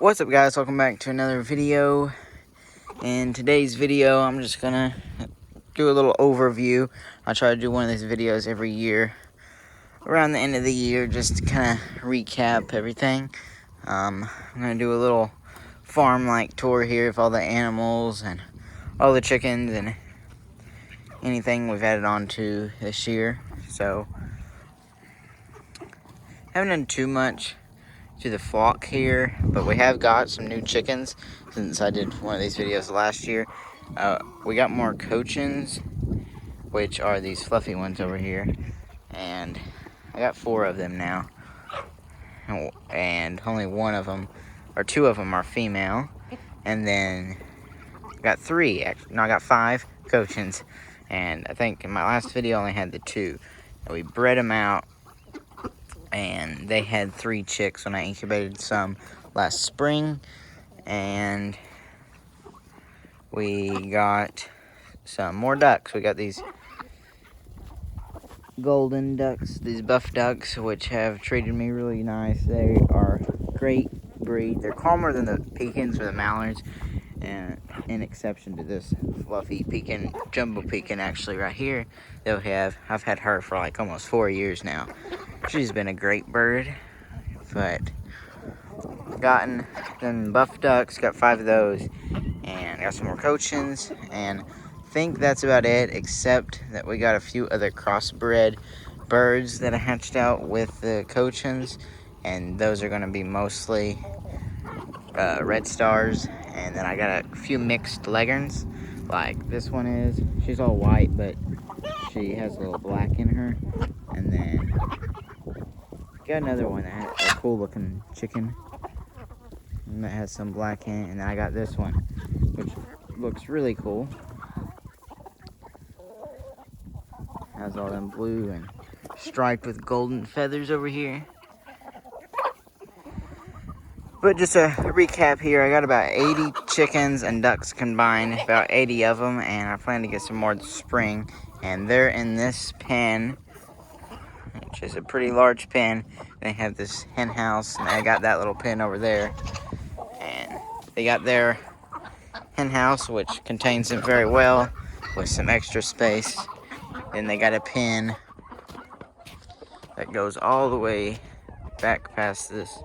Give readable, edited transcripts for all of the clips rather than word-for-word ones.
What's up, guys? Welcome back to another video. In today's video, I'm just gonna do a little overview. I try to do one of these videos every year around the end of the year, just to kind of recap everything. I'm gonna do a little farm-like tour here of all the animals and all the chickens and anything we've added on to this year. So, haven't done too much to the flock here, but we have got some new chickens since I did one of these videos last year. We got more cochins, which are these fluffy ones over here, and I got 4 of them now, and only one of them, or 2 of them are female, and then I got 5 cochins, and I think in my last video I only had the 2, and we bred them out. And they had 3 chicks when I incubated some last spring. And we got some more ducks. We got these golden ducks, these buff ducks, which have treated me really nice. They are a great breed. They're calmer than the pecans or the mallards. And in exception to this fluffy pekin, jumbo pekin actually right here, I've had her for like almost 4 years now. She's been a great bird, but gotten them buff ducks, got 5 of those, and got some more cochins, and I think that's about it, except that we got a few other crossbred birds that I hatched out with the cochins, and those are going to be mostly red stars, and then I got a few mixed leghorns, like this one is. She's all white, but she has a little black in her, and then got another one that has a cool looking chicken that has some black in it, and then I got this one, which looks really cool. Has all them blue and striped with golden feathers over here. But just a recap here, I got about 80 chickens and ducks combined, about 80 of them, and I plan to get some more this spring. And they're in this pen, which is a pretty large pen. They have this hen house, and I got that little pen over there. And they got their hen house, which contains them very well, with some extra space. Then they got a pen that goes all the way back past this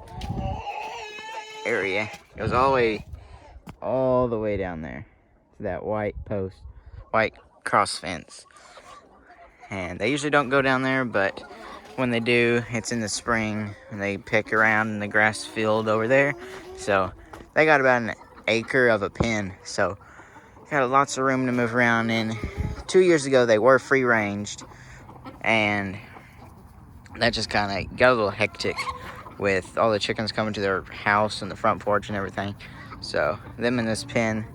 area. It goes all the way down there to that white cross fence. And they usually don't go down there, but when they do, it's in the spring, and they pick around in the grass field over there. So they got about an acre of a pen, so got lots of room to move around in. 2 years ago, they were free ranged, and that just kind of got a little hectic with all the chickens coming to their house and the front porch and everything. So them in this pen,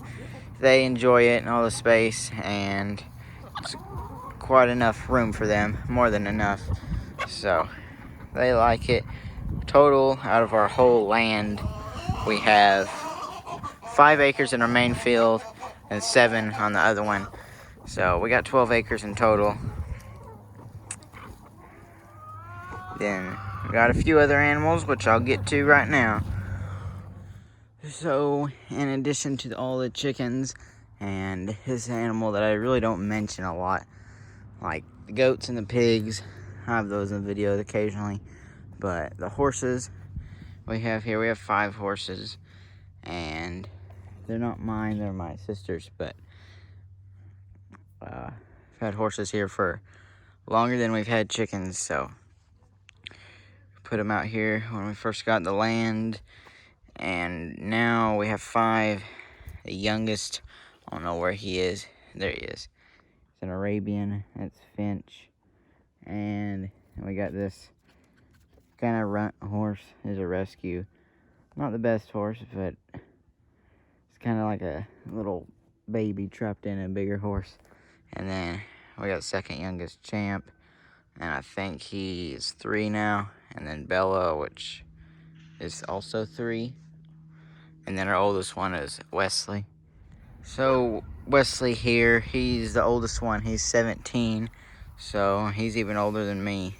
they enjoy it and all the space, and it's quite enough room for them, more than enough. So they like it. Total, out of our whole land, we have 5 acres in our main field and 7 on the other one. So we got 12 acres in total. Then we got a few other animals, which I'll get to right now. So, in addition to all the chickens and this animal that I really don't mention a lot, like the goats and the pigs, I have those in videos occasionally, but the horses we have 5 horses, and they're not mine, they're my sister's, but I've had horses here for longer than we've had chickens, so put them out here when we first got the land, and now we have 5. The youngest, I don't know where he is. There he is. It's an Arabian. It's Finch. And we got this kind of runt horse. Is a rescue. Not the best horse, but it's kind of like a little baby trapped in a bigger horse. And then we got the second youngest, Champ, and I think he's 3 now. And then Bella, which is also 3. And then our oldest one is Wesley. So Wesley here, he's the oldest one. He's 17, so he's even older than me.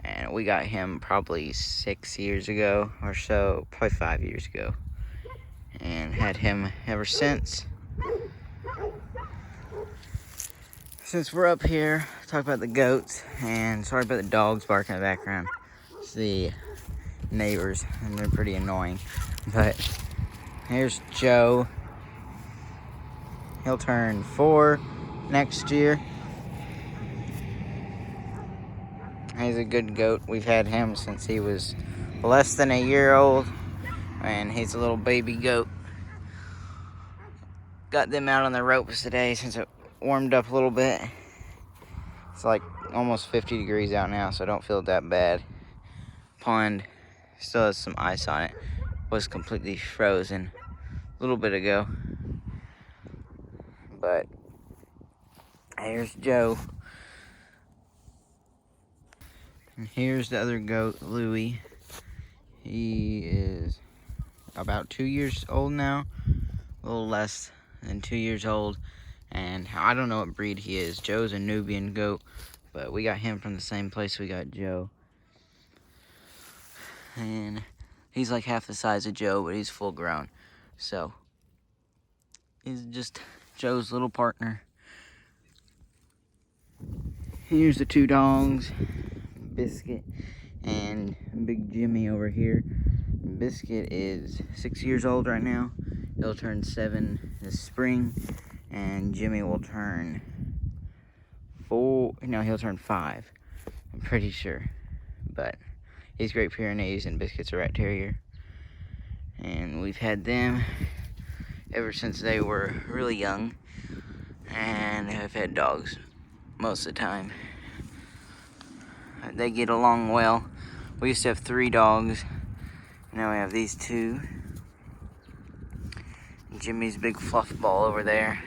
And and we got him probably 6 years ago or so, probably 5 years ago, and had him ever since. Since we're up here, talk about the goats, and sorry about the dogs barking in the background. It's the neighbors, and they're pretty annoying. But here's Joe. He'll turn 4 next year. He's a good goat. We've had him since he was less than a year old, and he's a little baby goat. Got them out on the ropes today since it warmed up a little bit. It's like almost 50 degrees out now, so I don't feel that bad. Pond still has some ice on it. Was completely frozen a little bit ago. But here's Joe. And here's the other goat, Louie. He is about 2 years old now. A little less than 2 years old. And I don't know what breed he is. Joe's a Nubian goat, but we got him from the same place we got Joe. And he's like half the size of Joe, but he's full grown. So he's just Joe's little partner. Here's the 2 dogs, Biscuit and Big Jimmy over here. Biscuit is 6 years old right now. He'll turn 7 this spring, and Jimmy will turn 4. No, he'll turn 5. I'm pretty sure, but he's Great Pyrenees, and Biscuit's a rat terrier. And we've had them ever since they were really young, and I've had dogs most of the time. They get along well. We used to have 3 dogs. Now we have these 2. Jimmy's big fluff ball over there.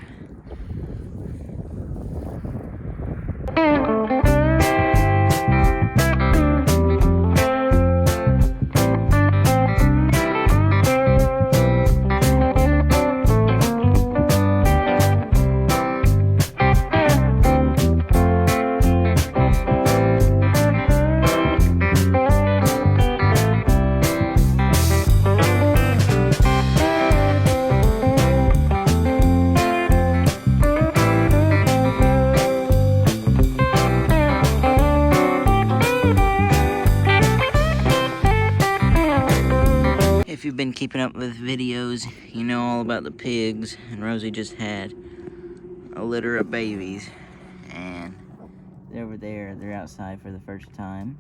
If you've been keeping up with videos, you know all about the pigs, and Rosie just had a litter of babies, and they're over there, they're outside for the first time.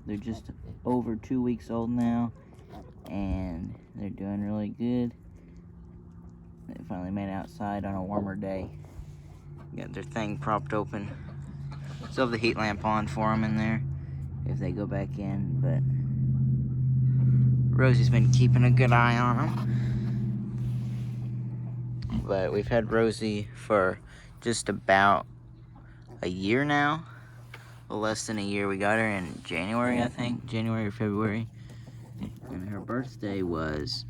They're just over 2 weeks old now, and they're doing really good. They finally made it outside on a warmer day. Got their thing propped open. Still have the heat lamp on for them in there if they go back in, but Rosie's been keeping a good eye on them. But we've had Rosie for just about a year now. A little less than a year. We got her in January, I think. January or February. And her birthday was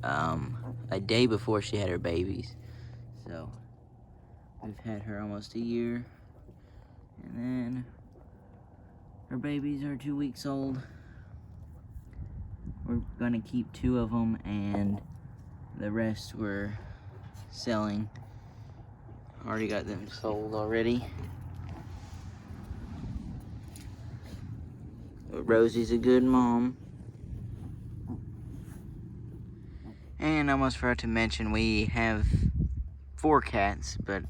a day before she had her babies. So we've had her almost a year. And then her babies are 2 weeks old. We're gonna keep 2 of them, and the rest we're selling. Already got them sold already. But Rosie's a good mom. And I almost forgot to mention, we have 4 cats, but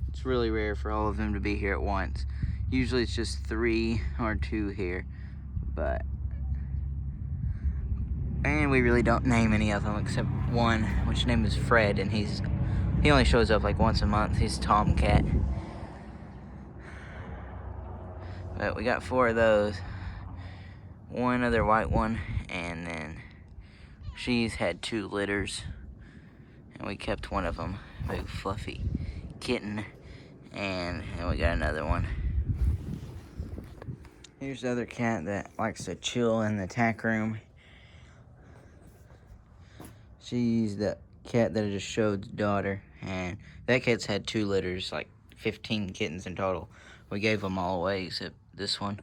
it's really rare for all of them to be here at once. Usually it's just 3 or 2 here, and we really don't name any of them except one, which name is Fred, and he only shows up like once a month. He's a tomcat. But we got 4 of those. One other white one, and then she's had 2 litters, and we kept one of them, big fluffy kitten, and we got another one. Here's the other cat that likes to chill in the tack room. She's the cat that I just showed the daughter, and that cat's had 2 litters, like 15 kittens in total. We gave them all away except this one.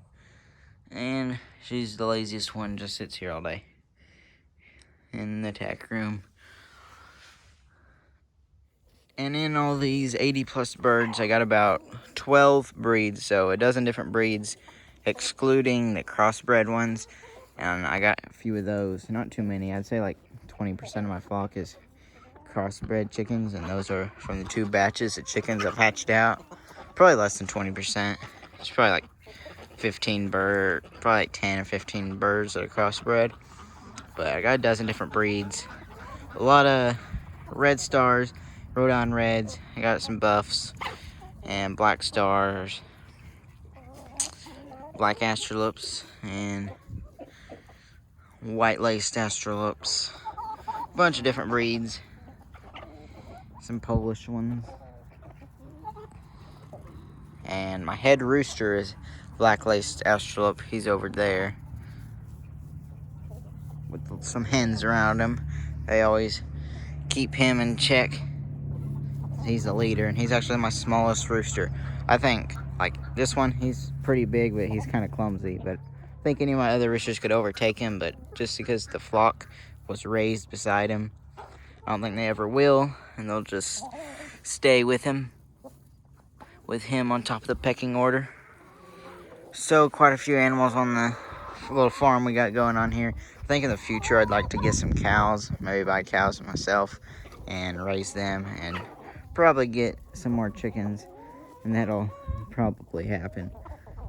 And she's the laziest one, just sits here all day in the tack room. And in all these 80 plus birds, I got about 12 breeds, so a dozen different breeds, excluding the crossbred ones. And I got a few of those, not too many. I'd say like 20% of my flock is crossbred chickens, and those are from the 2 batches of chickens I've hatched out. Probably less than 20%. It's probably like 15 bird, probably like 10 or 15 birds that are crossbred. But I got a dozen different breeds. A lot of red stars, Rhode AUX reds. I got some buffs and black stars, black astrolopes, and white laced astrolopes. A bunch of different breeds. Some Polish ones. And my head rooster is black laced astrolope. He's over there with some hens around him. They always keep him in check. He's the leader, and he's actually my smallest rooster. I think, like this one, he's pretty big, but he's kind of clumsy. But I think any of my other roosters could overtake him, but just because the flock was raised beside him, I don't think they ever will, and they'll just stay with him on top of the pecking order. So quite a few animals on the little farm we got going on here. I think in the future I'd like to get some cows, maybe buy cows myself and raise them, and probably get some more chickens, and that'll probably happen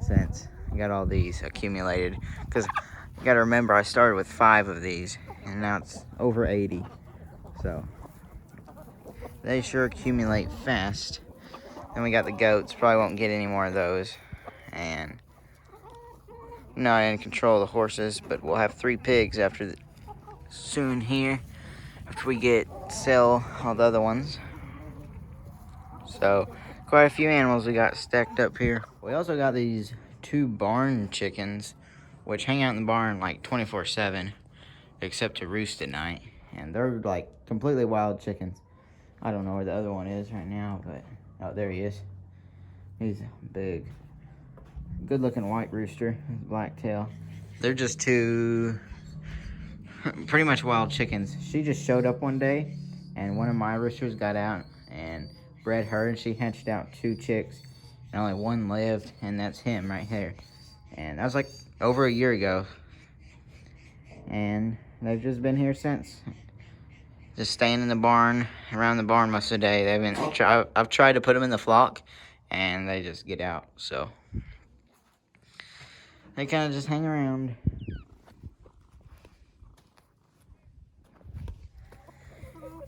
since I got all these accumulated. Because you gotta remember, I started with 5 of these and now it's over 80, so they sure accumulate fast. Then we got the goats. Probably won't get any more of those, and I'm not in control of the horses, but we'll have 3 pigs soon here after we sell all the other ones. So quite a few animals we got stacked up here. We also got these 2 barn chickens, which hang out in the barn like 24/7, except to roost at night. And they're like completely wild chickens. I don't know where the other one is right now, but oh, there he is. He's big, good looking white rooster, black tail. They're just 2 pretty much wild chickens. She just showed up one day, and one of my roosters got out and bred her, and she hatched out 2 chicks, and only 1 lived, and that's him right here. And that was like over a year ago, and they've just been here since, just staying in the barn, around the barn most of the day. I've tried to put them in the flock, and they just get out, so they kind of just hang around.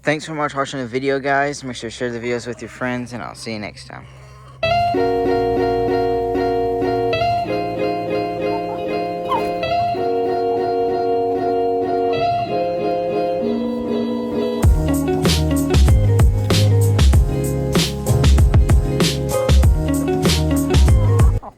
Thanks so much for watching the video, guys. Make sure to share the videos with your friends, and I'll see you next time.